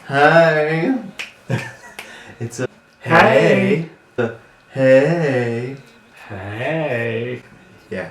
Hi. It's a hey. Hey. Hey. Yeah.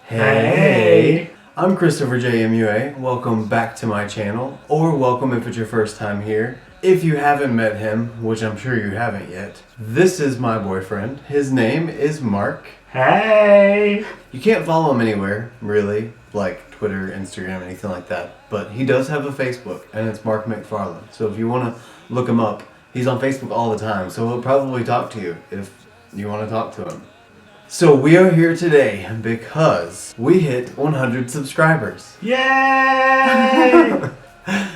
Hey. I'm ChristopherJMUA. Welcome back to my channel, or welcome if it's your first time here. If you haven't met him, which I'm sure you haven't yet, this is my boyfriend. His name is Mark. Hey. You can't follow him anywhere, really, like Twitter, Instagram, anything like that. But he does have a Facebook, and it's Mark McFarland. So if you want to look him up, he's on Facebook all the time. So he'll probably talk to you if you want to talk to him. So we are here today because we hit 100 subscribers. Yay!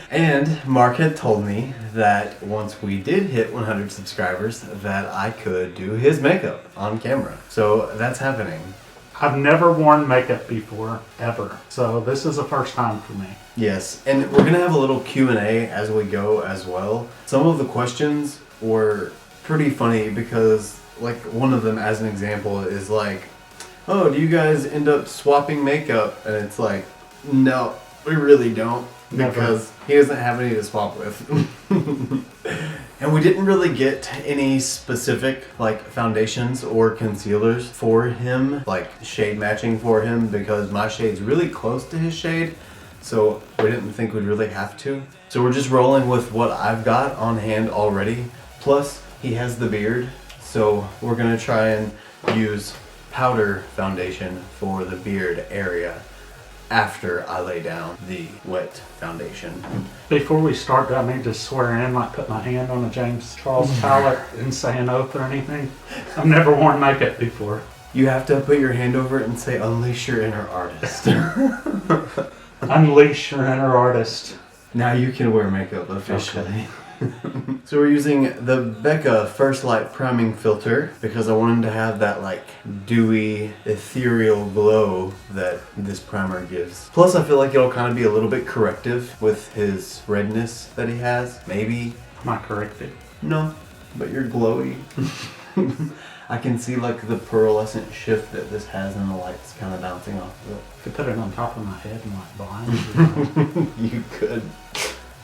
And Mark had told me that once we did hit 100 subscribers that I could do his makeup on camera. So that's happening. I've never worn makeup before, ever. So this is the first time for me. Yes, and we're going to have a little Q&A as we go as well. Some of the questions were pretty funny because, like, one of them as an example is like, oh, do you guys end up swapping makeup? And it's like, no, we really don't. Because he doesn't have any to swap with. And we didn't really get any specific like foundations or concealers for him, like shade matching for him, because my shade's really close to his shade, so we didn't think we'd really have to. So we're just rolling with what I've got on hand already. Plus he has the beard, so we're gonna try and use powder foundation for the beard area after I lay down the wet foundation. Before we start, do I need to swear in, like put my hand on a James Charles palette and say an oath or anything? I've never worn makeup before. You have to put your hand over it and say, unleash your inner artist. Unleash your inner artist. Now you can wear makeup officially. Okay. So we're using the Becca First Light Priming Filter because I wanted to have that like dewy, ethereal glow that this primer gives. Plus I feel like it'll kind of be a little bit corrective with his redness that he has. Maybe. Am I corrected? No, but you're glowy. I can see like the pearlescent shift that this has in the lights kind of bouncing off of it. Could put it on top of my head and like blind you. You could.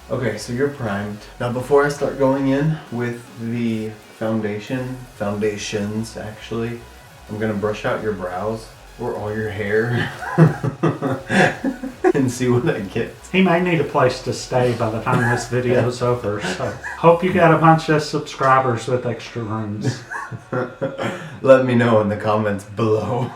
Okay, so you're primed. Now before I start going in with the foundations actually, I'm gonna brush out your brows or all your hair and see what I get. He may need a place to stay by the time this video's over, so hope you got a bunch of subscribers with extra rooms. Let me know in the comments below.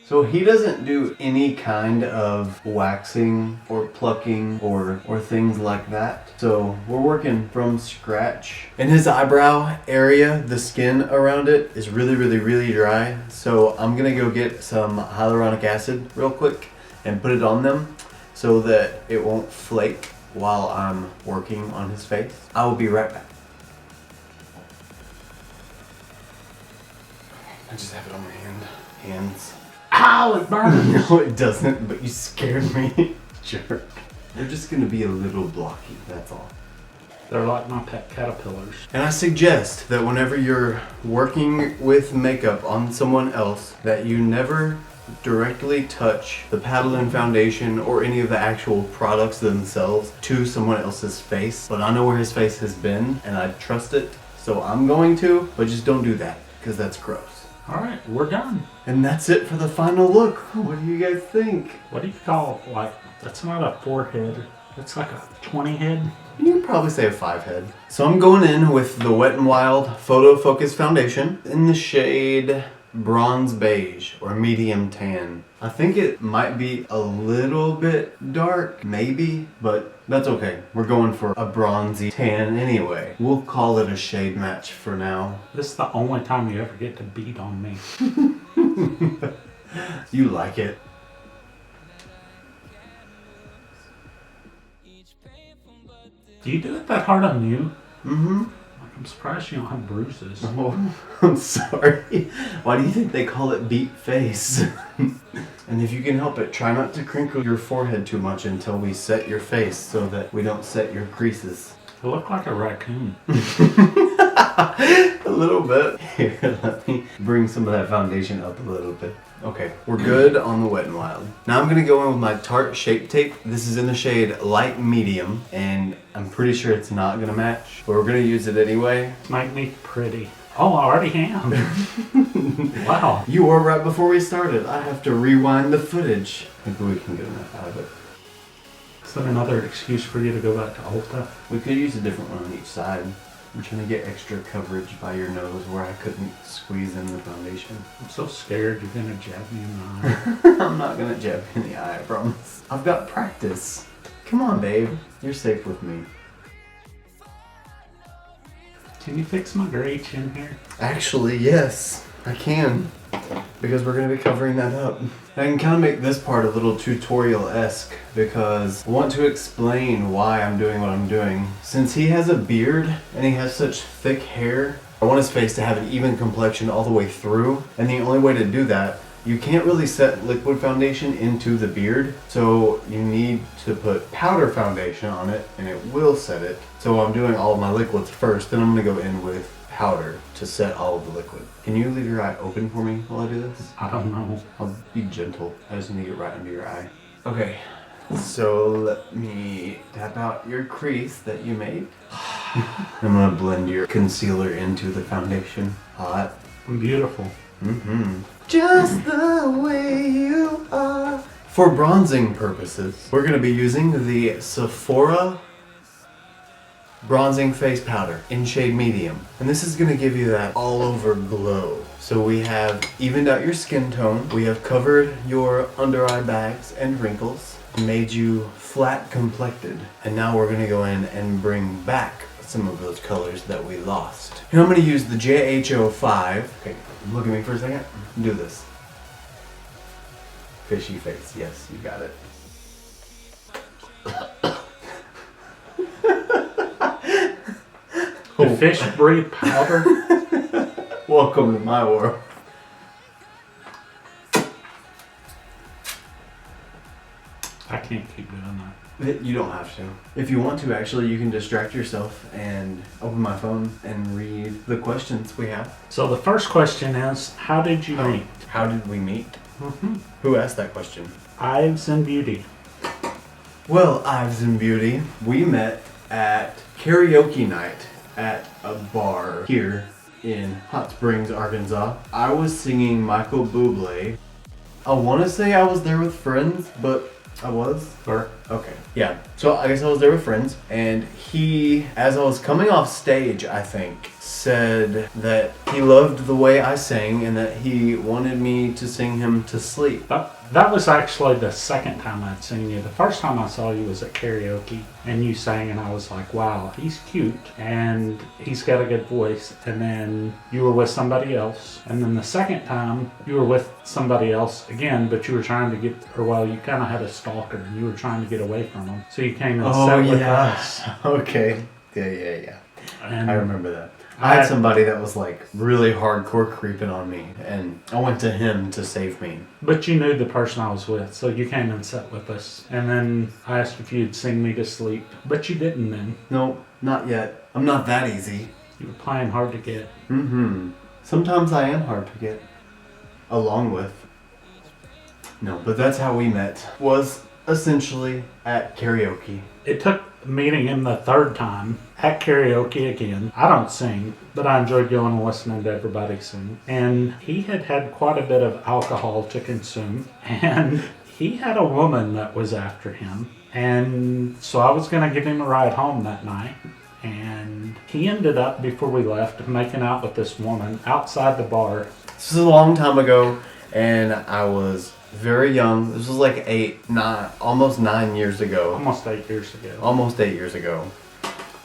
So he doesn't do any kind of waxing or plucking or things like that. So we're working from scratch. In his eyebrow area, the skin around it is really dry. So I'm gonna go get some hyaluronic acid real quick and put it on them so that it won't flake while I'm working on his face. I will be right back. I just have it on my hands. Ow, it burns! No, it doesn't, but you scared me. Jerk. They're just gonna be a little blocky, that's all. They're like my pet caterpillars. And I suggest that whenever you're working with makeup on someone else, that you never directly touch the Paddle & foundation or any of the actual products themselves to someone else's face. But I know where his face has been, and I trust it, so I'm going to, but just don't do that, because that's gross. Alright, we're done. And that's it for the final look. What do you guys think? What do you call, like, that's not a 4-head. That's like a 20 head. You can probably say a 5-head. So I'm going in with the Wet n Wild Photo Focus Foundation in the shade Bronze Beige or Medium Tan. I think it might be a little bit dark, maybe, but that's okay. We're going for a bronzy tan anyway. We'll call it a shade match for now. This is the only time you ever get to beat on me. You like it. Do you do it that hard on you? Mm-hmm. I'm surprised you don't have bruises. Oh, I'm sorry. Why do you think they call it beat face? And if you can help it, try not to crinkle your forehead too much until we set your face so that we don't set your creases. You look like a raccoon. A little bit. Here, let me bring some of that foundation up a little bit. Okay, we're good on the Wet n Wild. Now I'm gonna go in with my Tarte Shape Tape. This is in the shade Light Medium, and I'm pretty sure it's not gonna match, but we're gonna use it anyway. Make me pretty. Oh, I already am. Wow. You were right before we started. I have to rewind the footage. Maybe we can get enough out of it. Is that another excuse for you to go back to Ulta? We could use a different one on each side. I'm trying to get extra coverage by your nose where I couldn't squeeze in the foundation. I'm so scared you're gonna jab me in the eye. I'm not gonna jab you in the eye, I promise. I've got practice. Come on, babe. You're safe with me. Can you fix my gray chin here? Actually, yes, I can. Because we're going to be covering that up. I can kind of make this part a little tutorial-esque because I want to explain why I'm doing what I'm doing. Since he has a beard and he has such thick hair, I want his face to have an even complexion all the way through. And the only way to do that, you can't really set liquid foundation into the beard. So you need to put powder foundation on it and it will set it. So I'm doing all of my liquids first, then I'm going to go in with powder to set all of the liquid. Can you leave your eye open for me while I do this? I don't know. I'll be gentle. I just need to get right under your eye. Okay, so let me tap out your crease that you made. I'm gonna blend your concealer into the foundation. Hot. Beautiful. Mm-hmm. Just the way you are. For bronzing purposes, we're gonna be using the Sephora Bronzing Face Powder in shade medium. And this is gonna give you that all over glow. So we have evened out your skin tone. We have covered your under eye bags and wrinkles, made you flat complected. And now we're gonna go in and bring back some of those colors that we lost. And I'm gonna use the JH05. Okay, look at me for a second. Do this. Fishy face, yes, you got it. Do fish breathe powder? Welcome to my world. I can't keep doing that. You don't have to. If you want to, actually, you can distract yourself and open my phone and read the questions we have. So the first question is, how did you meet? How did we meet? Mm-hmm. Who asked that question? Ives and Beauty. Well, Ives and Beauty, we met at karaoke night at a bar here in Hot Springs, Arkansas. I was singing Michael Bublé. I want to say I was there with friends, but I was? Or Okay. Yeah. So I guess I was there with friends, and he, as I was coming off stage, I think, said that he loved the way I sang and that he wanted me to sing him to sleep. that was actually the second time I'd seen you. The first time I saw you was at karaoke, and you sang, and I was like, wow, he's cute, and he's got a good voice. And then you were with somebody else, and then the second time you were with somebody else again, but you were trying to get, or well, you kind of had a stalker, and you were trying to get away from him. So you came and sat with us. Okay. Yeah. And I remember that. I had somebody that was like really hardcore creeping on me, and I went to him to save me. But you knew the person I was with, so you came and sat with us. And then I asked if you'd sing me to sleep, but you didn't then. No, not yet. I'm not that easy. You were playing hard to get. Mm-hmm. Sometimes I am hard to get along with. No, but that's how we met. Was essentially at karaoke. It took meeting him the third time at karaoke again. I don't sing, but I enjoyed going and listening to everybody sing. And he had quite a bit of alcohol to consume. And he had a woman that was after him. And so I was going to give him a ride home that night. And he ended up, before we left, making out with this woman outside the bar. This was a long time ago, and I was very young. This was like almost 9 years ago. Almost 8 years ago. Almost 8 years ago.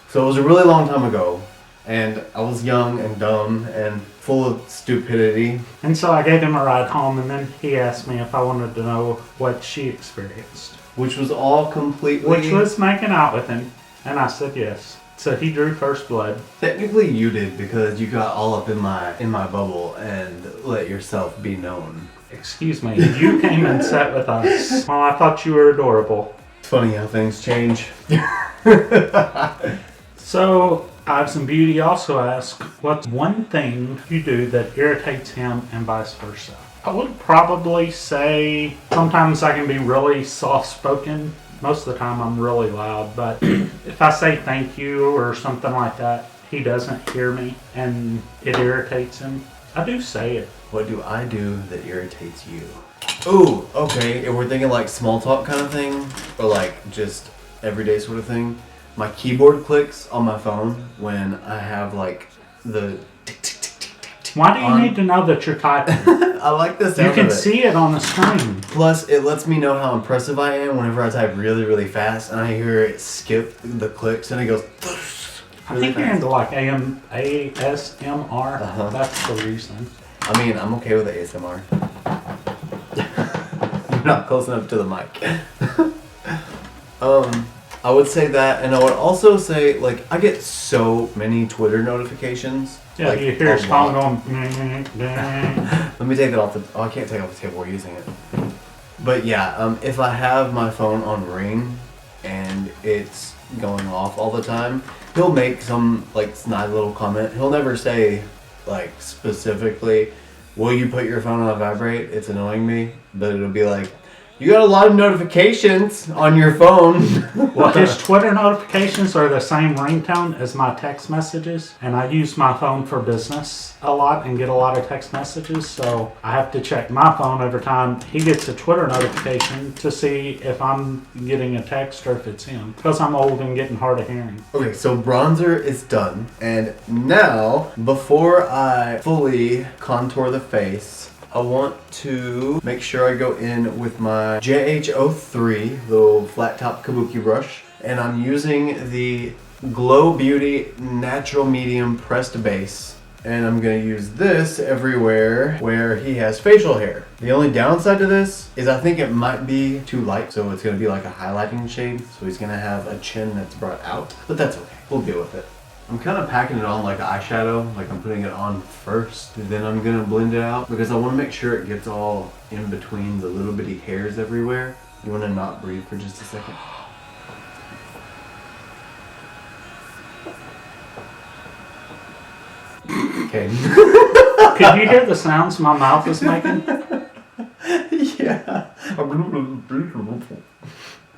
So it was a really long time ago, and I was young and dumb and full of stupidity. And so I gave him a ride home, and then he asked me if I wanted to know what she experienced. Which was all completely... Which was making out with him, and I said yes. So he drew first blood. Technically you did, because you got all up in my bubble and let yourself be known. Excuse me, you came and sat with us. Well, I thought you were adorable. It's funny how things change. So, Ives and Beauty also ask, what's one thing you do that irritates him and vice versa? I would probably say sometimes I can be really soft-spoken. Most of the time I'm really loud, but if I say thank you or something like that, he doesn't hear me and it irritates him. I do say it. What do I do that irritates you? Ooh, okay, if we're thinking like small talk kind of thing, or like just everyday sort of thing, my keyboard clicks on my phone when I have like the tick tick tick tick tick tick. Why do you need to know that you're typing? I like the sound You can of it. see it on the screen. Plus, it lets me know how impressive I am whenever I type really, really fast, and I hear it skip the clicks, and it goes. I Really think you're fast. into like ASMR. Uh-huh. That's the reason. I mean, I'm okay with the ASMR. You're not close enough to the mic. I would say that, and I would also say, like, I get so many Twitter notifications. Yeah, like, you hear his a phone lot. going. Let me take that off the. Oh, I can't take it off the table. We're using it. But yeah, if I have my phone on ring and it's going off all the time, he'll make some like snide little comment. He'll never say like specifically, "Will you put your phone on vibrate? It's annoying me." But it'll be like, "You got a lot of notifications on your phone." Well, his Twitter notifications are the same ringtone as my text messages, and I use my phone for business a lot and get a lot of text messages, so I have to check my phone every time he gets a Twitter notification to see if I'm getting a text or if it's him, because I'm old and getting hard of hearing. Okay, so bronzer is done, and now before I fully contour the face, I want to make sure I go in with my JH03 little flat top kabuki brush, and I'm using the Glow Beauty Natural Medium Pressed Base, and I'm going to use this everywhere where he has facial hair. The only downside to this is I think it might be too light, so it's going to be like a highlighting shade, so he's going to have a chin that's brought out, but that's okay. We'll deal with it. I'm kind of packing it on like eyeshadow, like I'm putting it on first, then I'm gonna blend it out because I want to make sure it gets all in between the little bitty hairs everywhere. You want to not breathe for just a second? Okay. Could you hear the sounds my mouth is making? Yeah.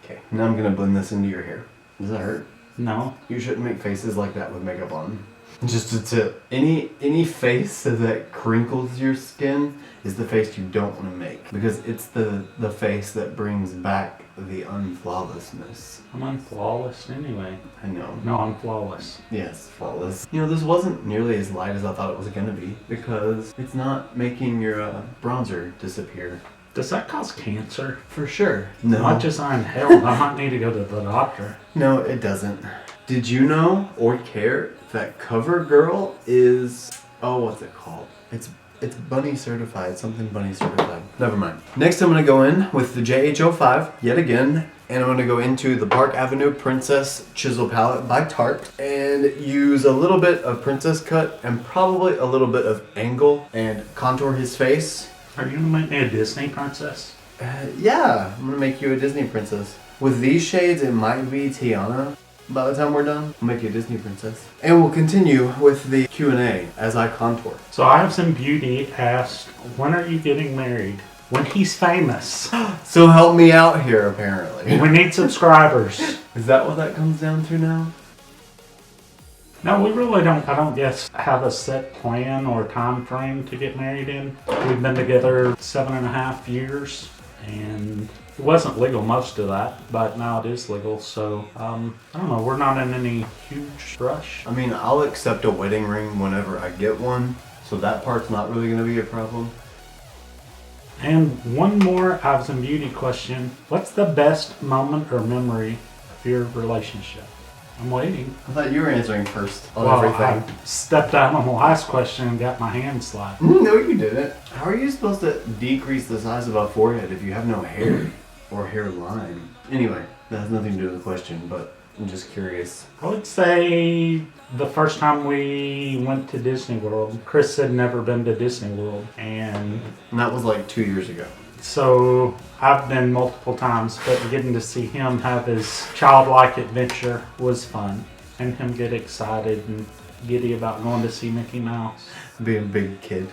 Okay, now I'm gonna blend this into your hair. Does that hurt? No. You shouldn't make faces like that with makeup on. Just a tip. Any face that crinkles your skin is the face you don't want to make. Because it's the face that brings back the unflawlessness. I'm unflawless anyway. I know. No, I'm flawless. Yes, flawless. You know, this wasn't nearly as light as I thought it was going to be. Because it's not making your bronzer disappear. Does that cause cancer? For sure. No. Much as I'm held, I might need to go to the doctor. No, it doesn't. Did you know or care that CoverGirl is, oh, what's it called? It's bunny certified, something bunny certified. Never mind. Next I'm gonna go in with the JH05 yet again, and I'm gonna go into the Park Avenue Princess Chisel Palette by Tarte and use a little bit of Princess Cut and probably a little bit of Angle and contour his face. Are you gonna make me a Disney princess? Yeah, I'm gonna make you a Disney princess. With these shades, it might be Tiana. By the time we're done, we'll make you a Disney princess. And we'll continue with the Q&A as I contour. So I have some beauty asked, when are you getting married? When he's famous. So help me out here, apparently. We need subscribers. Is that what that comes down to now? No, we really don't, I don't guess, have a set plan or time frame to get married in. We've been together 7.5 years, and it wasn't legal most of that, but now it is legal, so, I don't know, we're not in any huge rush. I mean, I'll accept a wedding ring whenever I get one, so that part's not really going to be a problem. And one more Eyes and Beauty question. What's the best moment or memory of your relationship? I'm waiting. I thought you were answering first on Well, everything. I stepped out on the last question and got my hand slapped. No, you didn't. How are you supposed to decrease the size of a forehead if you have no hair or hairline? Anyway, that has nothing to do with the question, but I'm just curious. I would say the first time we went to Disney World, Chris had never been to Disney World, and that was like 2 years ago. so I've been multiple times, but getting to see him have his childlike adventure was fun, and him get excited and giddy about going to see Mickey Mouse. Being a big kid.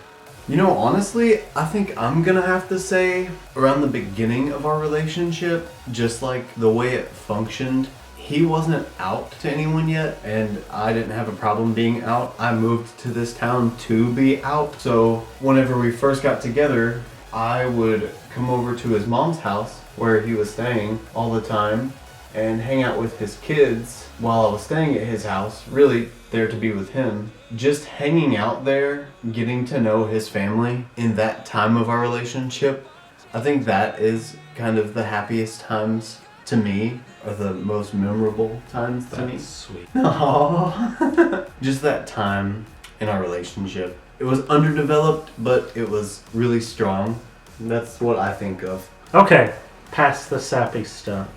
You know, honestly, I think I'm gonna have to say around the beginning of our relationship, just like the way it functioned, he wasn't out to anyone yet, and I didn't have a problem being out. I moved to this town to be out, so whenever we first got together, I would come over to his mom's house where he was staying all the time and hang out with his kids while I was staying at his house, really there to be with him. Just hanging out there, getting to know his family in that time of our relationship, I think that is kind of the happiest times to me, or the most memorable times to me. That's sweet. Aww. Just that time in our relationship. It was underdeveloped, but it was really strong. That's what I think of. Okay, past the sappy stuff.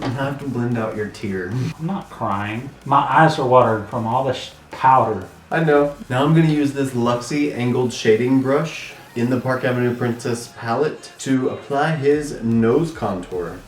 I have to blend out your tear. I'm not crying. My eyes are watering from all this powder. I know. Now I'm going to use this Luxie angled shading brush in the Park Avenue Princess palette to apply his nose contour.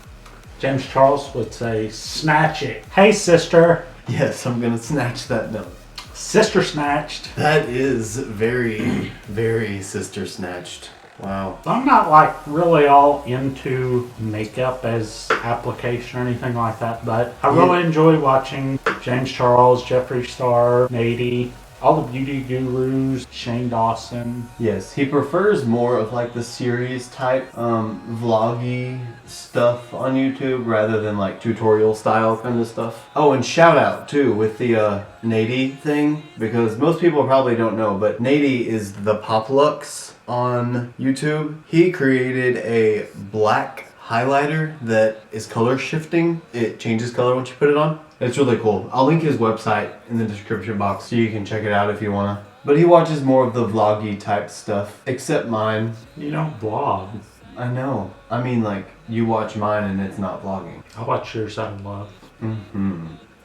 James Charles would say, snatch it. Hey, sister. Yes, I'm going to snatch that nose. Sister snatched. That is very, very sister snatched. Wow. I'm not like really all into makeup as application or anything like that, but I really enjoy watching James Charles, Jeffree Star, Nady, all the beauty gurus, Shane Dawson. Yes, he prefers more of like the series type vloggy stuff on YouTube rather than like tutorial style kind of stuff. Oh, and shout out too with the Nady thing, because most people probably don't know, but Nady is the Pop Lux on YouTube. He created a black highlighter that is color shifting. It changes color once you put it on. It's really cool. I'll link his website in the description box so you can check it out if you wanna. But he watches more of the vloggy type stuff, except mine. You don't vlog. I know. I mean, like, you watch mine and it's not vlogging. I watch yours out of love.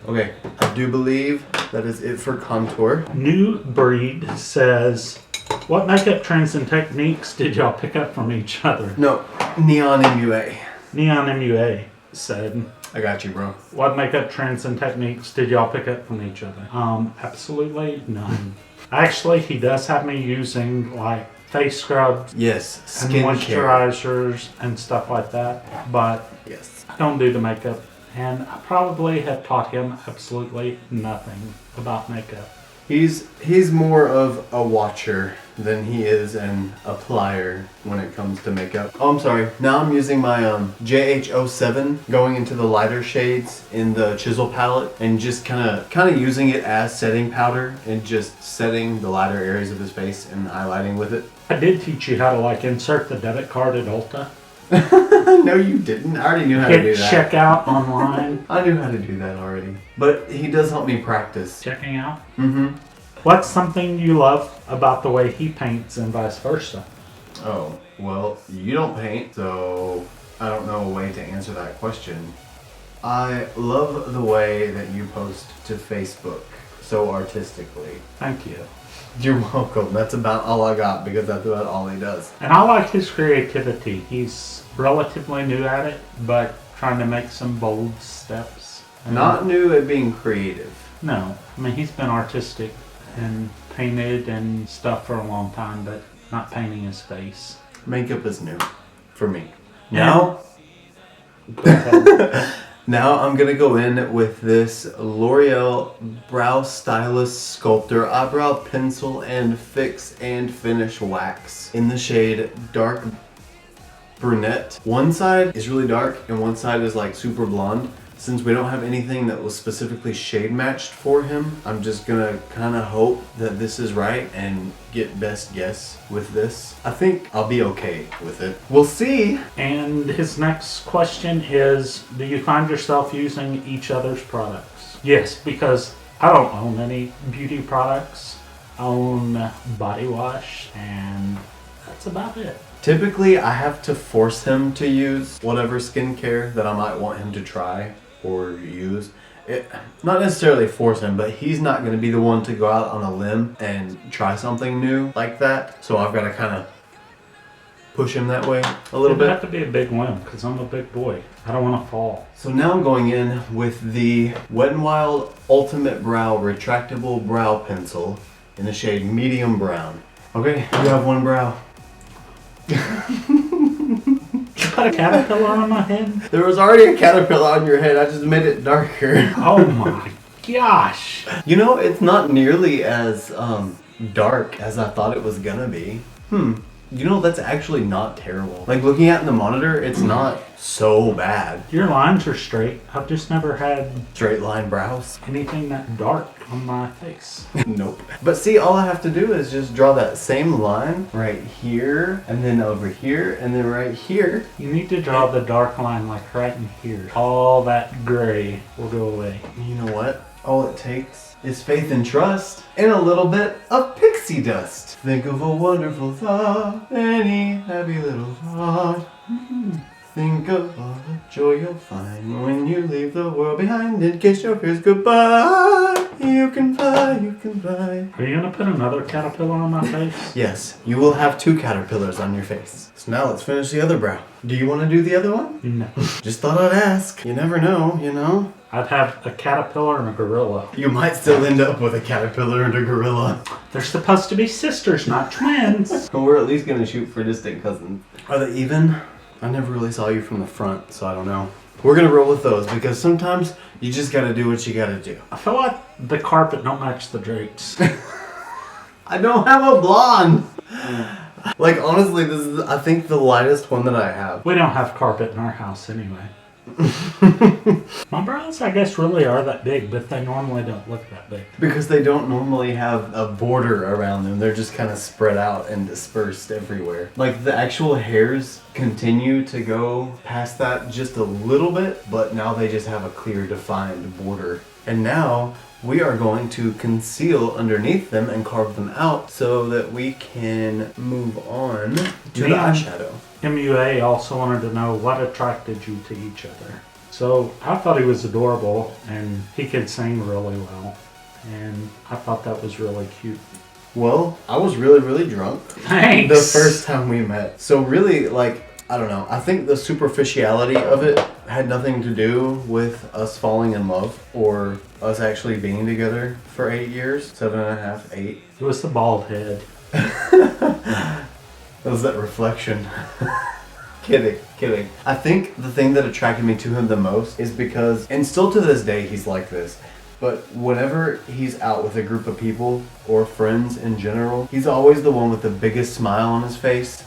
Okay, I do believe that is it for contour. New Breed says, what makeup trends and techniques did y'all pick up from each other? No, Neon MUA. Neon MUA said, I got you, bro. what makeup trends and techniques did y'all pick up from each other? Absolutely none. Actually, he does have me using like face scrubs Yes, and skincare. moisturizers and stuff like that, but Yes. I don't do the makeup, and I probably have taught him absolutely nothing about makeup. He's more of a watcher than he is an applier when it comes to makeup. Oh, I'm sorry. Now I'm using my JH07, going into the lighter shades in the chisel palette and just kind of using it as setting powder and just setting the lighter areas of his face and highlighting with it. I did teach you how to like insert the debit card at Ulta. No, you didn't. I already knew how to do Hit that. checkout online. I knew how to do that already. But he does help me practice. Checking out. Mm-hmm. What's something you love about the way he paints and vice versa? Oh, well, you don't paint, so I don't know a way to answer that question. I love the way that you post to Facebook so artistically. Thank you. You're welcome. That's about all I got because that's about all he does. And I like his creativity. He's relatively new at it, but trying to make some bold steps. And Not new at being creative. No. I mean, he's been artistic and painted and stuff for a long time, but not painting his face. Makeup is new for me. Yeah. Now, Go ahead. now I'm gonna go in with this L'Oreal Brow Stylist Sculptor Eyebrow Pencil and Fix and Finish Wax in the shade Dark Brunette. One side is really dark and one side is like super blonde. Since we don't have anything that was specifically shade matched for him, I'm just gonna kind of hope that this is right and get best guess with this. I think I'll be okay with it. We'll see. And his next question is, do you find yourself using each other's products? Yes, because I don't own any beauty products. I own body wash, and that's about it. Typically, I have to force him to use whatever skincare that I might want him to try or use. Not necessarily force him, but he's not going to be the one to go out on a limb and try something new like that. So I've got to kind of push him that way a little It'd bit. have to be a big one because I'm a big boy. I don't want to fall. So now I'm going in with the Wet n Wild Ultimate Brow Retractable Brow Pencil in the shade Medium Brown. Okay, you have one brow. Got a caterpillar on my head? There was already a caterpillar on your head. I just made it darker. Oh my gosh. You know, it's not nearly as dark as I thought it was gonna be. You know, that's actually not terrible. Like, looking at the monitor, it's not so bad. Your lines are straight. I've just never had Straight line brows. anything that dark on my face. Nope. But see, all I have to do is just draw that same line right here, and then over here, and then right here. You need to draw the dark line like right in here. All that gray will go away. You know what? All it takes is faith and trust, and a little bit of pixie dust. Think of a wonderful thought, any happy little thought. Think of all the joy you'll find when you leave the world behind and kiss your fears goodbye. You can fly, you can fly. Are you gonna put another caterpillar on my face? Yes, you will have 2 caterpillars on your face. So now let's finish the other brow. Do you want to do the other one? No. Just thought I'd ask. You never know, you know? I'd have a caterpillar and a gorilla. You might still end up with a caterpillar and a gorilla. They're supposed to be sisters, not twins. We're at least gonna shoot for distant cousins. Are they even? I never really saw you from the front, so I don't know. We're gonna roll with those because sometimes you just gotta do what you gotta do. I feel like the carpet don't match the drapes. I don't have a blonde! Like, honestly, this is, I think, the lightest one that I have. We don't have carpet in our house anyway. My brows, I guess, really are that big, but they normally don't look that big. Because they don't normally have a border around them. They're just kind of spread out and dispersed everywhere. Like, the actual hairs continue to go past that just a little bit, but now they just have a clear, defined border. And now we are going to conceal underneath them and carve them out so that we can move on to the eyeshadow. MUA also wanted to know what attracted you to each other. So I thought he was adorable and he could sing really well. And I thought that was really cute. Well, I was really, really drunk. Thanks! The first time we met. So really, like, I don't know. I think the superficiality of it had nothing to do with us falling in love or us actually being together for 8 years. 7.5, 8. It was the bald head. It was that reflection. Kidding. I think the thing that attracted me to him the most is because, and still to this day he's like this, but whenever he's out with a group of people or friends in general, he's always the one with the biggest smile on his face,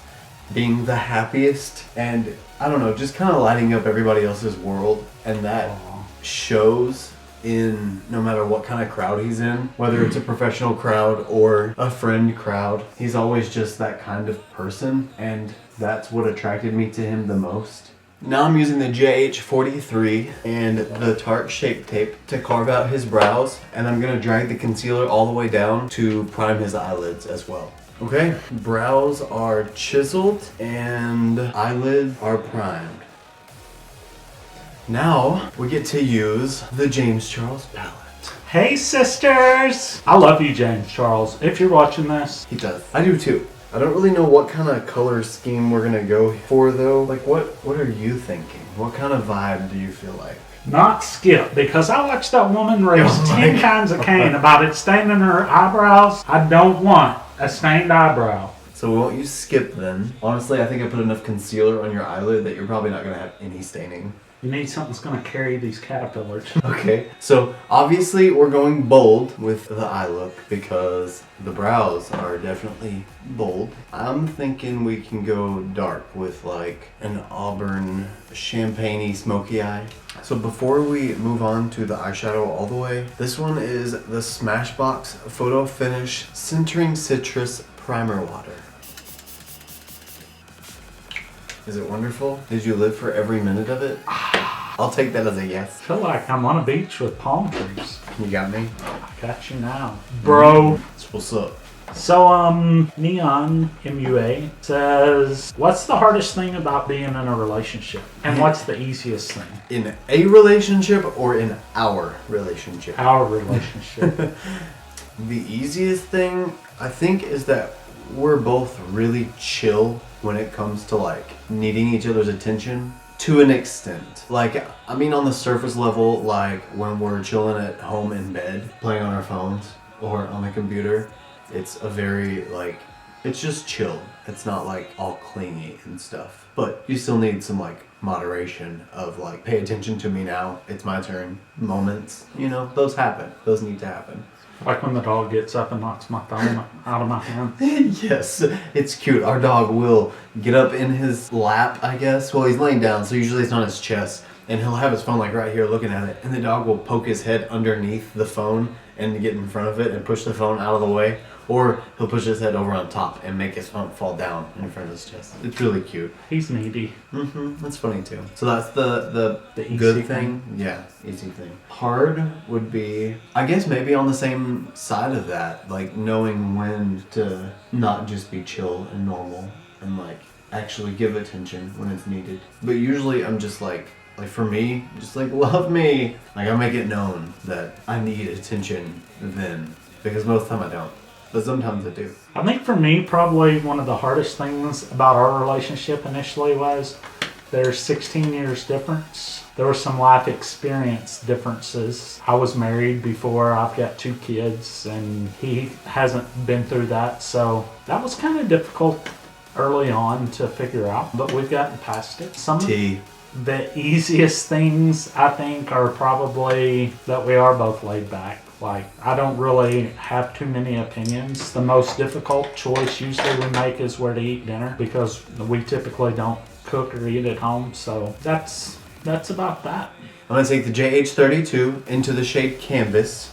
being the happiest, and I don't know, just kind of lighting up everybody else's world, and that shows in no matter what kind of crowd he's in, whether it's a professional crowd or a friend crowd. He's always just that kind of person, and that's what attracted me to him the most. Now I'm using the JH43 and the Tarte Shape Tape to carve out his brows, and I'm gonna drag the concealer all the way down to prime his eyelids as well. Okay, brows are chiseled and eyelids are primed. Now we get to use the James Charles palette. Hey sisters! I love you, James Charles. If you're watching this. He does. I do too. I don't really know what kind of color scheme we're gonna go for though. Like what are you thinking? What kind of vibe do you feel like? Not Skip, because I watched that woman raise Oh 10 kinds of cane about it staining her eyebrows. I don't want a stained eyebrow. So we won't use Skip then. Honestly, I think I put enough concealer on your eyelid that you're probably not gonna have any staining. You need something that's going to carry these caterpillars. Okay, so obviously we're going bold with the eye look because the brows are definitely bold. I'm thinking we can go dark with like an auburn, champagne-y, smoky eye. So before we move on to the eyeshadow all the way, this one is the Smashbox Photo Finish Centering Citrus Primer Water. Is it wonderful? Did you live for every minute of it? I'll take that as a yes. I feel like I'm on a beach with palm trees. You got me? I got you now. Bro. That's what's up. So, Neon MUA says, what's the hardest thing about being in a relationship? And what's the easiest thing? In a relationship or in our relationship? Our relationship. The easiest thing, I think, is that we're both really chill when it comes to like needing each other's attention to an extent. Like, I mean, on the surface level, like when we're chilling at home in bed, playing on our phones or on the computer, it's a very like It's just chill. It's not like all clingy and stuff. But you still need some like moderation of like, pay attention to me now, it's my turn moments. You know, those happen. Those need to happen. Like when the dog gets up and knocks my phone out of my hand. Yes, it's cute. Our dog will get up in his lap, I guess. Well, he's laying down, so usually it's on his chest. And he'll have his phone like right here looking at it. And the dog will poke his head underneath the phone and get in front of it and push the phone out of the way. Or he'll push his head over on top and make his phone fall down in front of his chest. It's really cute. He's needy. That's funny too. So that's the easy good thing. Yeah, easy thing. Hard would be, I guess, maybe on the same side of that. Like knowing when to not just be chill and normal and like actually give attention when it's needed. But usually I'm just like for me, just like love me. Like I make it known that I need attention then. Because most of the time I don't. But sometimes I do. I think for me, probably one of the hardest things about our relationship initially was there's 16 years difference. There were some life experience differences. I was married before, I've got 2 kids, and he hasn't been through that. So that was kind of difficult early on to figure out, but we've gotten past it. Some of the easiest things, I think, are probably that we are both laid back. Like, I don't really have too many opinions. The most difficult choice usually we make is where to eat dinner because we typically don't cook or eat at home. So that's about that. I'm going to take the JH32 into the shade Canvas,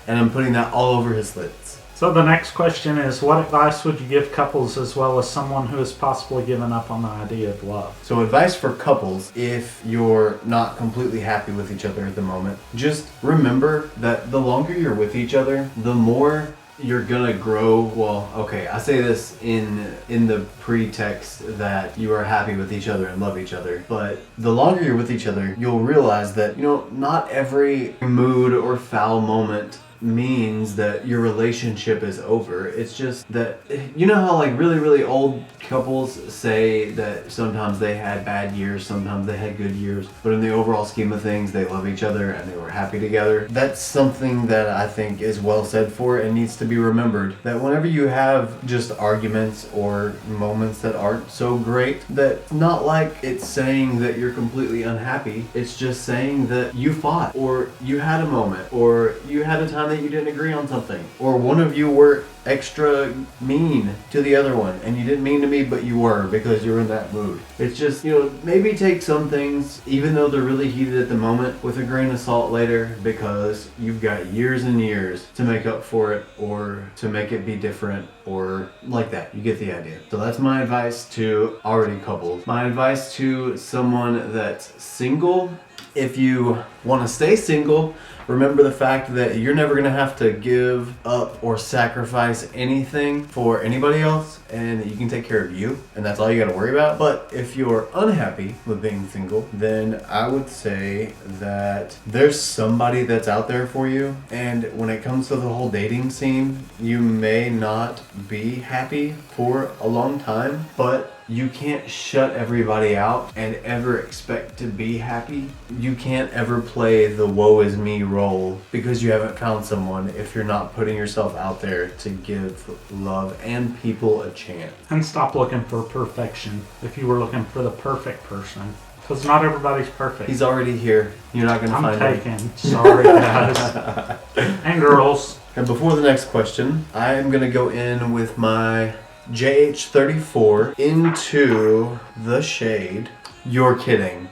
and I'm putting that all over his lids. So the next question is, what advice would you give couples as well as someone who has possibly given up on the idea of love? So advice for couples, if you're not completely happy with each other at the moment, just remember that the longer you're with each other, the more you're gonna grow. Well, okay, I say this in the pretext that you are happy with each other and love each other, but the longer you're with each other, you'll realize that, you know, not every mood or foul moment means that your relationship is over. It's just that, you know how like really, really old couples say that sometimes they had bad years, sometimes they had good years, but in the overall scheme of things, they love each other and they were happy together. That's something that I think is well said for and needs to be remembered, that whenever you have just arguments or moments that aren't so great, that not like it's saying that you're completely unhappy, it's just saying that you fought, or you had a moment, or you had a time that you didn't agree on something, or one of you were extra mean to the other one and you didn't mean to me, but you were because you're in that mood. It's just, you know, maybe take some things, even though they're really heated at the moment, with a grain of salt later, because you've got years and years to make up for it or to make it be different or like that. You get the idea. So that's my advice to already couples. My advice to someone that's single: if you want to stay single, remember the fact that you're never going to have to give up or sacrifice anything for anybody else, and you can take care of you, and that's all you got to worry about. But if you're unhappy with being single, then I would say that there's somebody that's out there for you. And when it comes to the whole dating scene, you may not be happy for a long time, but you can't shut everybody out and ever expect to be happy. You can't ever play the woe is me role because you haven't found someone if you're not putting yourself out there to give love and people a chance. And stop looking for perfection if you were looking for the perfect person. Because not everybody's perfect. He's already here. You're not going to find him. I'm taken. Sorry, guys. And girls. And before the next question, I am going to go in with my JH34 into the shade You're Kidding.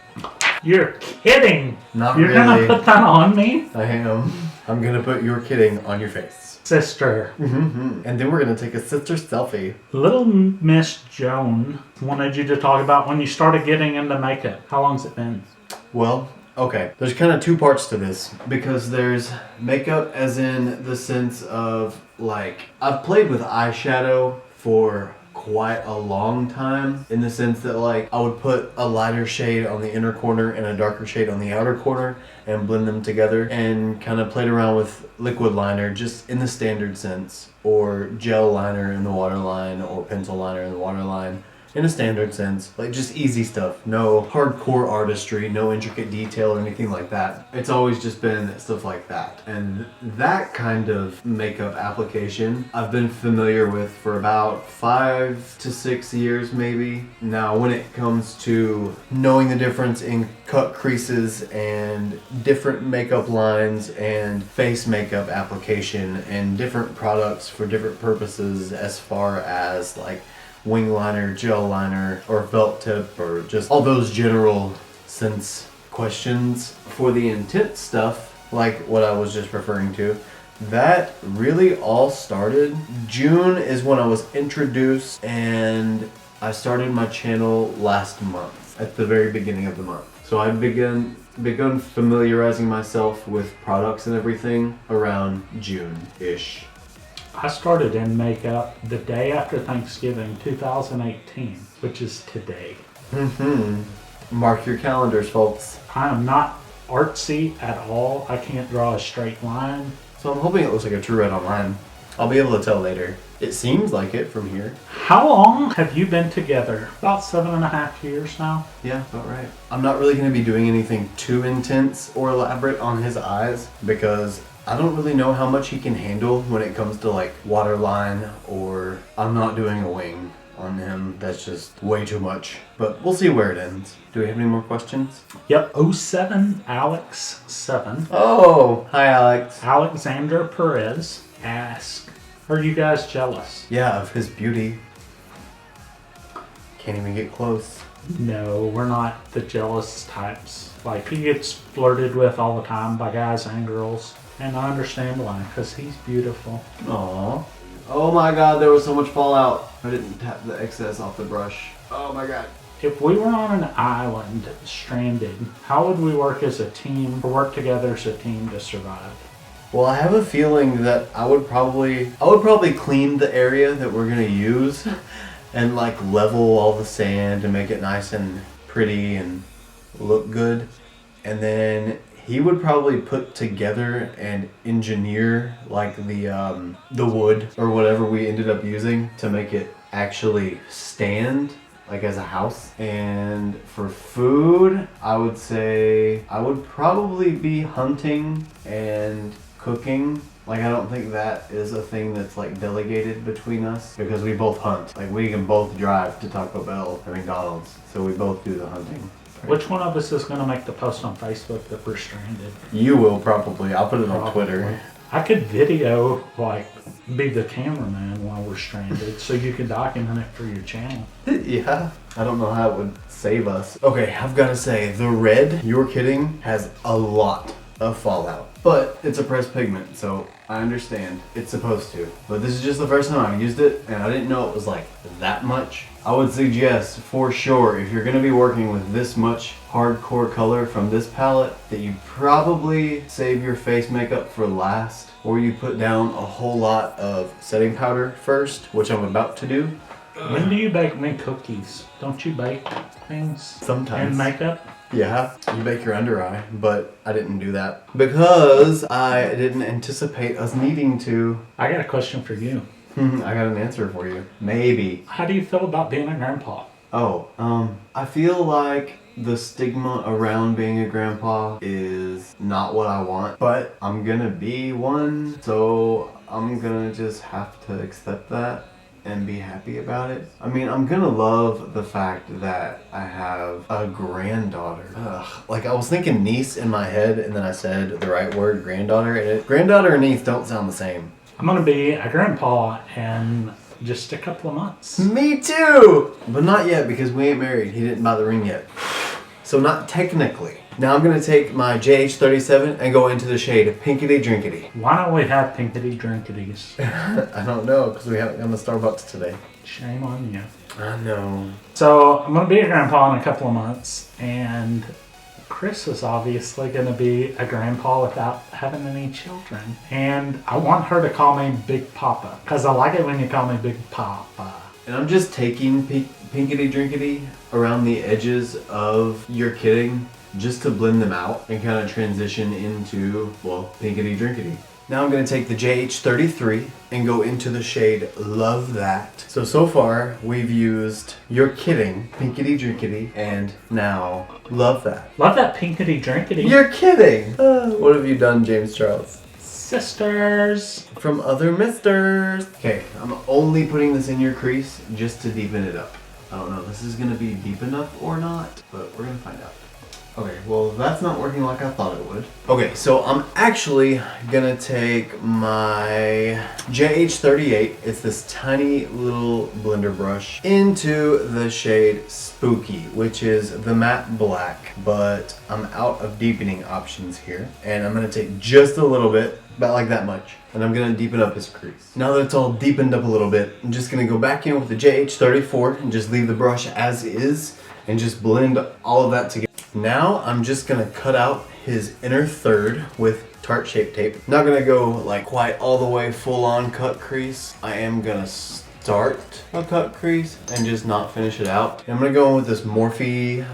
You're kidding. Not You're really. You're gonna put that on me? I am. I'm gonna put You're Kidding on your face. Sister. And then we're gonna take a sister selfie. Little Miss Joan wanted you to talk about when you started getting into makeup. How long's it been? Well, okay. There's kind of 2 parts to this, because there's makeup as in the sense of, like, I've played with eyeshadow for quite a long time, in the sense that, like, I would put a lighter shade on the inner corner and a darker shade on the outer corner and blend them together, and kind of played around with liquid liner just in the standard sense, or gel liner in the waterline, or pencil liner in the waterline, in a standard sense. Like just easy stuff. No hardcore artistry, no intricate detail or anything like that. It's always just been stuff like that. And that kind of makeup application I've been familiar with for about 5 to 6 years maybe. Now when it comes to knowing the difference in cut creases and different makeup lines and face makeup application and different products for different purposes as far as like wing liner, gel liner, or felt tip, or just all those general sense questions. For the intense stuff, like what I was just referring to, that really all started. June is when I was introduced, and I started my channel last month, at the very beginning of the month. So I begun familiarizing myself with products and everything around June-ish. I started in makeup the day after Thanksgiving 2018, which is today. Mark your calendars, folks. I am not artsy at all. I can't draw a straight line. So I'm hoping it looks like a true red online. I'll be able to tell later. It seems like it from here. How long have you been together? About 7.5 years now. Yeah, about right. I'm not really going to be doing anything too intense or elaborate on his eyes because I don't really know how much he can handle when it comes to like waterline, or I'm not doing a wing on him. That's just way too much. But we'll see where it ends. Do we have any more questions? Yep. 07 Alex 7. Oh, hi Alex. Alexander Perez asks, are you guys jealous? Yeah, of his beauty. Can't even get close. No, we're not the jealous types. Like, he gets flirted with all the time by guys and girls. And I understand why, because he's beautiful. Aww. Oh my god, there was so much fallout. I didn't tap the excess off the brush. Oh my god. If we were on an island, stranded, how would we work as a team, or work together as a team to survive? Well, I have a feeling that I would probably clean the area that we're gonna use and like level all the sand and make it nice and pretty and look good. And then he would probably put together and engineer like the wood or whatever we ended up using to make it actually stand like as a house. And for food, I would say I would probably be hunting and cooking. Like, I don't think that is a thing that's like delegated between us because we both hunt. Like, we can both drive to Taco Bell or McDonald's, so we both do the hunting. Which one of us is going to make the post on Facebook that we're stranded? You will probably. I'll put it on Twitter. I could video, like, be the cameraman while we're stranded so you can document it for your channel. Yeah. I don't know how it would save us. Okay, I've got to say, the red, you're kidding, has a lot of fallout. But it's a pressed pigment, so I understand. It's supposed to. But this is just the first time I've used it, and I didn't know it was like that much. I would suggest, for sure, if you're going to be working with this much hardcore color from this palette, that you probably save your face makeup for last, or you put down a whole lot of setting powder first, which I'm about to do. When do you bake me cookies? Don't you bake things? Sometimes. And makeup? Yeah, you bake your under eye, but I didn't do that because I didn't anticipate us needing to. I got a question for you. I got an answer for you. Maybe. How do you feel about being a grandpa? Oh, I feel like the stigma around being a grandpa is not what I want, but I'm gonna be one, so I'm gonna just have to accept that and be happy about it. I mean, I'm gonna love the fact that I have a granddaughter. Like, I was thinking niece in my head, and then I said the right word, granddaughter, and granddaughter and niece don't sound the same. I'm gonna be a grandpa in just a couple of months. Me too! But not yet, because we ain't married. He didn't buy the ring yet. So not technically. Now I'm gonna take my JH37 and go into the shade Pinkity Drinkity. Why don't we have Pinkity Drinkities? I don't know, because we haven't gone to Starbucks today. Shame on you. I know. So I'm gonna be a grandpa in a couple of months, and Chris is obviously gonna be a grandpa without having any children. And I want her to call me Big Papa, because I like it when you call me Big Papa. And I'm just taking Pinkity Drinkity around the edges of You're Kidding, just to blend them out and kind of transition into, well, Pinkity Drinkity. Now I'm going to take the JH33 and go into the shade Love That. So far we've used You're Kidding, Pinkity Drinkity, and now Love That. Love that pinkity drinkity. You're kidding! What have you done, James Charles? Sisters. From other misters. Okay, I'm only putting this in your crease just to deepen it up. I don't know if this is going to be deep enough or not, but we're going to find out. Okay, well that's not working like I thought it would. Okay, so I'm actually gonna take my JH38, it's this tiny little blender brush, into the shade Spooky, which is the matte black, but I'm out of deepening options here. And I'm gonna take just a little bit, about like that much, and I'm gonna deepen up his crease. Now that it's all deepened up a little bit, I'm just gonna go back in with the JH34 and just leave the brush as is, and just blend all of that together. Now I'm just gonna cut out his inner third with Tarte Shape Tape. I'm not gonna go like quite all the way full on cut crease. I am gonna start a cut crease and just not finish it out. And I'm gonna go in with this Morphe,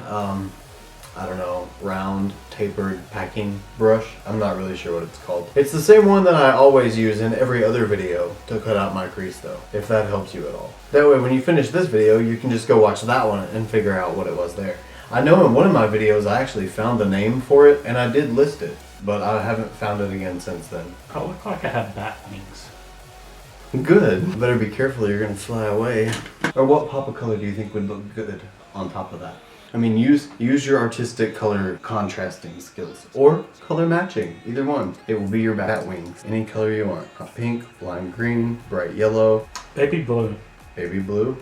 I don't know, round tapered packing brush. I'm not really sure what it's called. It's the same one that I always use in every other video to cut out my crease though, if that helps you at all. That way when you finish this video, you can just go watch that one and figure out what it was there. I know in one of my videos I actually found the name for it and I did list it, but I haven't found it again since then. I look like I have bat wings. Good. Better be careful, you're gonna fly away. Or what pop of color do you think would look good on top of that? I mean, use your artistic color contrasting skills or color matching, either one. It will be your bat wings. Any color you want. Hot pink, lime green, bright yellow. Baby blue. Baby blue.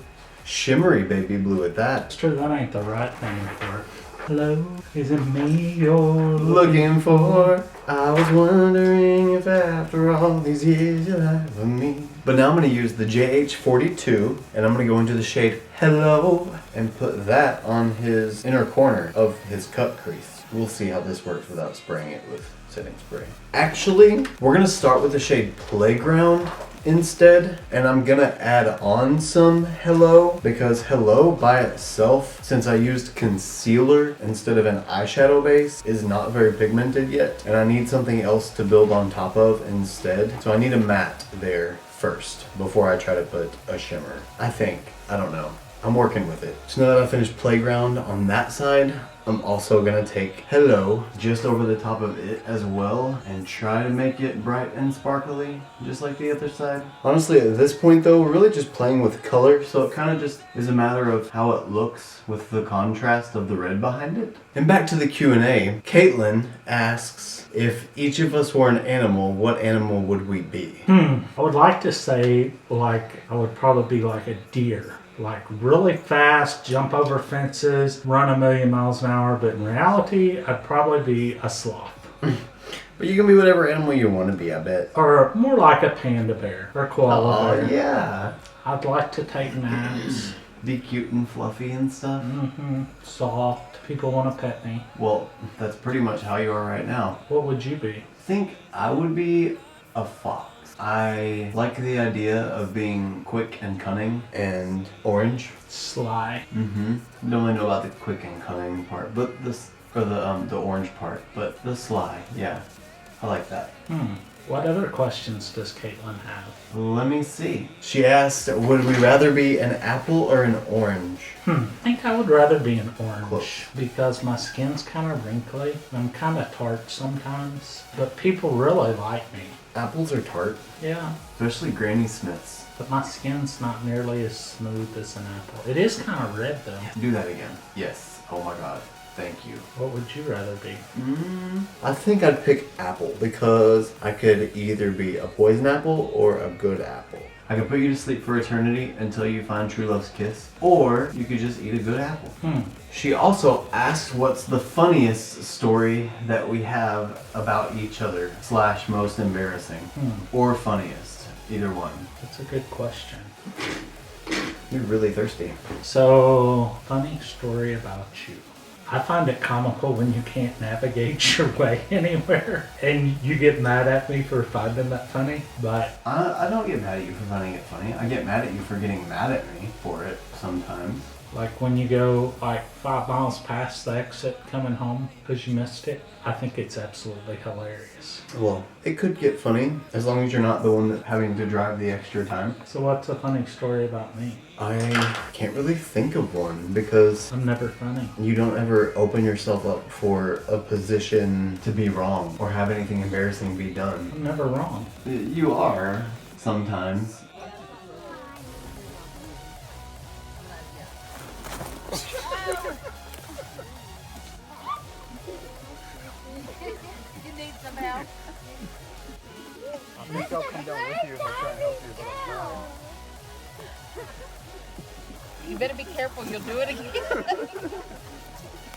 Shimmery baby blue at that. It's true, that ain't the right name for it. Hello, is it me you're Looking for? I was wondering if after all these years you'll have me. But now I'm going to use the JH42 and I'm going to go into the shade Hello and put that on his inner corner of his cut crease. We'll see how this works without spraying it with setting spray. Actually, we're going to start with the shade Playground instead, and I'm gonna add on some Hello because Hello by itself, since I used concealer instead of an eyeshadow base, is not very pigmented yet, and I need something else to build on top of instead. So I need a matte there first before I try to put a shimmer. I think. I don't know. I'm working with it. So now that I finished Playground on that side, I'm also gonna take Hello just over the top of it as well and try to make it bright and sparkly, just like the other side. Honestly, at this point though, we're really just playing with color, so it kind of just is a matter of how it looks with the contrast of the red behind it. And back to the Q&A, Caitlin asks, if each of us were an animal, what animal would we be? I would like to say, like, I would probably be like a deer. Like really fast, jump over fences, run 1,000,000 miles an hour, but in reality, I'd probably be a sloth. But you can be whatever animal you want to be, I bet. Or more like a panda bear or koala bear. Yeah. I'd like to take naps. Be cute and fluffy and stuff. Soft. People want to pet me. Well, that's pretty much how you are right now. What would you be? I think I would be a fox. I like the idea of being quick and cunning and orange. Sly. Don't really know about the quick and cunning part, but the orange part, but the sly, yeah, I like that. What other questions does Caitlin have? Let me see. She asked, would we rather be an apple or an orange? I think I would rather be an orange. Close. Because my skin's kind of wrinkly. I'm kind of tart sometimes, but people really like me. Apples are tart. Yeah. Especially Granny Smith's. But my skin's not nearly as smooth as an apple. It is kind of red though. Do that again. Yes. Oh my god. Thank you. What would you rather be? I think I'd pick apple because I could either be a poison apple or a good apple. I could put you to sleep for eternity until you find true love's kiss, or you could just eat a good apple. She also asked what's the funniest story that we have about each other / most embarrassing or funniest, either one. That's a good question. You're really thirsty. So, funny story about you. I find it comical when you can't navigate your way anywhere and you get mad at me for finding that funny, but... I don't get mad at you for finding it funny. I get mad at you for getting mad at me for it sometimes. Like when you go like 5 miles past the exit coming home because you missed it. I think it's absolutely hilarious. Well, it could get funny as long as you're not the one having to drive the extra time. So what's a funny story about me? I can't really think of one because I'm never funny. you don't ever open yourself up for a position to be wrong or have anything embarrassing be done. I'm never wrong. You are sometimes. You need some help? I think I'll come down with you if I try and help you, but I'm not. You better be careful, you'll do it again.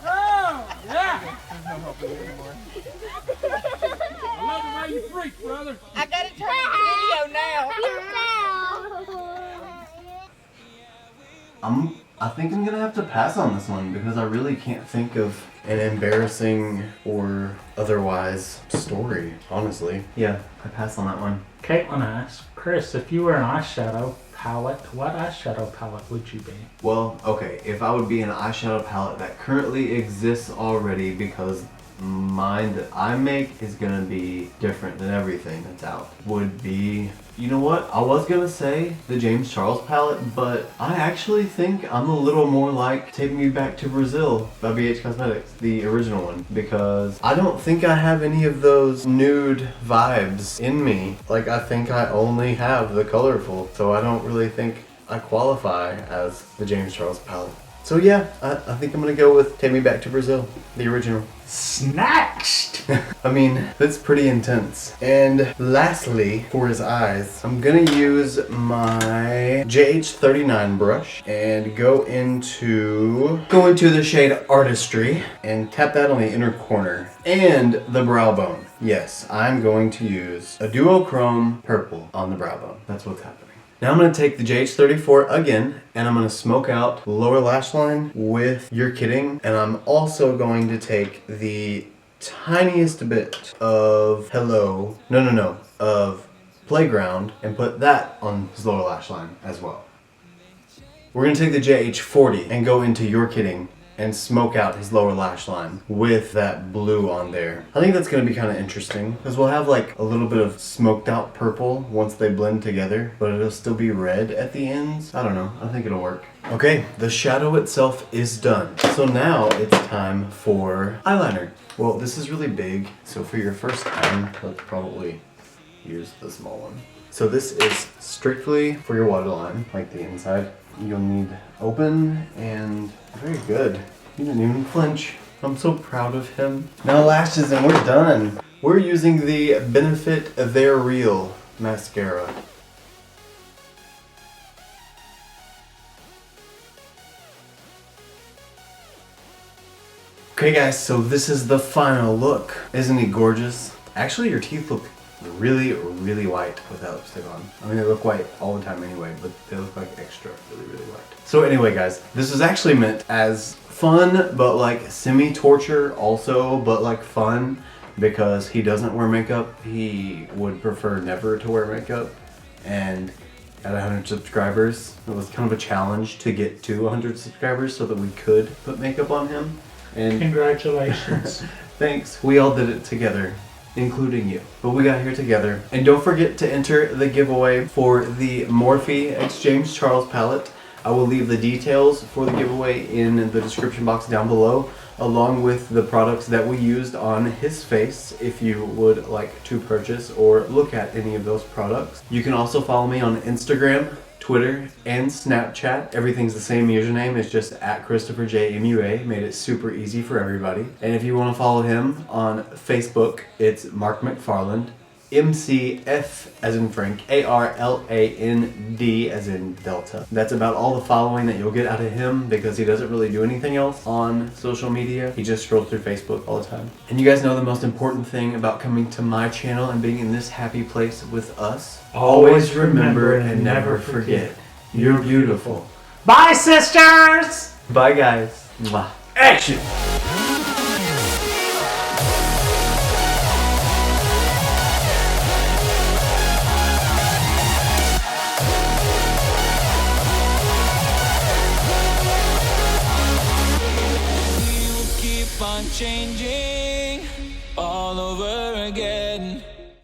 Oh, yeah! There's no helping you anymore. I love the way you freak, brother. I gotta turn the video now. I think I'm gonna have to pass on this one because I really can't think of an embarrassing or otherwise story, honestly. Yeah, I pass on that one. Caitlin asked, Chris, if you were an eyeshadow palette, what eyeshadow palette would you be? Well, okay, if I would be an eyeshadow palette that currently exists already, because mine that I make is gonna be different than everything that's out, would be, you know what, I was gonna say the James Charles palette, but I actually think I'm a little more like Take Me Back to Brazil by BH Cosmetics, the original one, because I don't think I have any of those nude vibes in me. Like, I think I only have the colorful, so I don't really think I qualify as the James Charles palette. So yeah, I think I'm gonna go with Take Me Back to Brazil, the original. Snatched! I mean, that's pretty intense. And lastly, for his eyes, I'm gonna use my JH39 brush and go into the shade Artistry and tap that on the inner corner and the brow bone. Yes, I'm going to use a duochrome purple on the brow bone. That's what's happening. Now I'm going to take the JH34 again, and I'm going to smoke out the lower lash line with You're Kidding, and I'm also going to take the tiniest bit of of Playground and put that on his lower lash line as well. We're going to take the JH40 and go into You're Kidding and smoke out his lower lash line with that blue on there. I think that's going to be kind of interesting because we'll have like a little bit of smoked out purple once they blend together, but it'll still be red at the ends. I don't know. I think it'll work. Okay, the shadow itself is done. So now it's time for eyeliner. Well, this is really big, so for your first time, let's probably use the small one. So this is strictly for your waterline, like the inside. You'll need open and very good. He didn't even flinch. I'm so proud of him. Now lashes and we're done. We're using the Benefit They're Real mascara. Okay guys, so this is the final look. Isn't he gorgeous? Actually, your teeth look really, really white without lipstick on. I mean, they look white all the time anyway, but they look like extra, really, really white. So anyway, guys, this was actually meant as fun, but like semi-torture also, but like fun, because he doesn't wear makeup. He would prefer never to wear makeup. And at 100 subscribers, it was kind of a challenge to get to 100 subscribers so that we could put makeup on him. And Congratulations. thanks, we all did it together, including you. But we got here together. And don't forget to enter the giveaway for the MorpheXJamesCharles palette. I will leave the details for the giveaway in the description box down below, along with the products that we used on his face if you would like to purchase or look at any of those products. You can also follow me on Instagram, Twitter, and Snapchat. Everything's the same username. It's just at ChristopherJMUA. Made it super easy for everybody. And if you want to follow him on Facebook, it's Mark McFarland. MCF as in Frank, ARLAND as in Delta. That's about all the following that you'll get out of him because he doesn't really do anything else on social media. He just scrolls through Facebook all the time. And you guys know the most important thing about coming to my channel and being in this happy place with us. Always remember and never forget, you're beautiful. Bye, sisters! Bye guys. Mwah. Action! changing.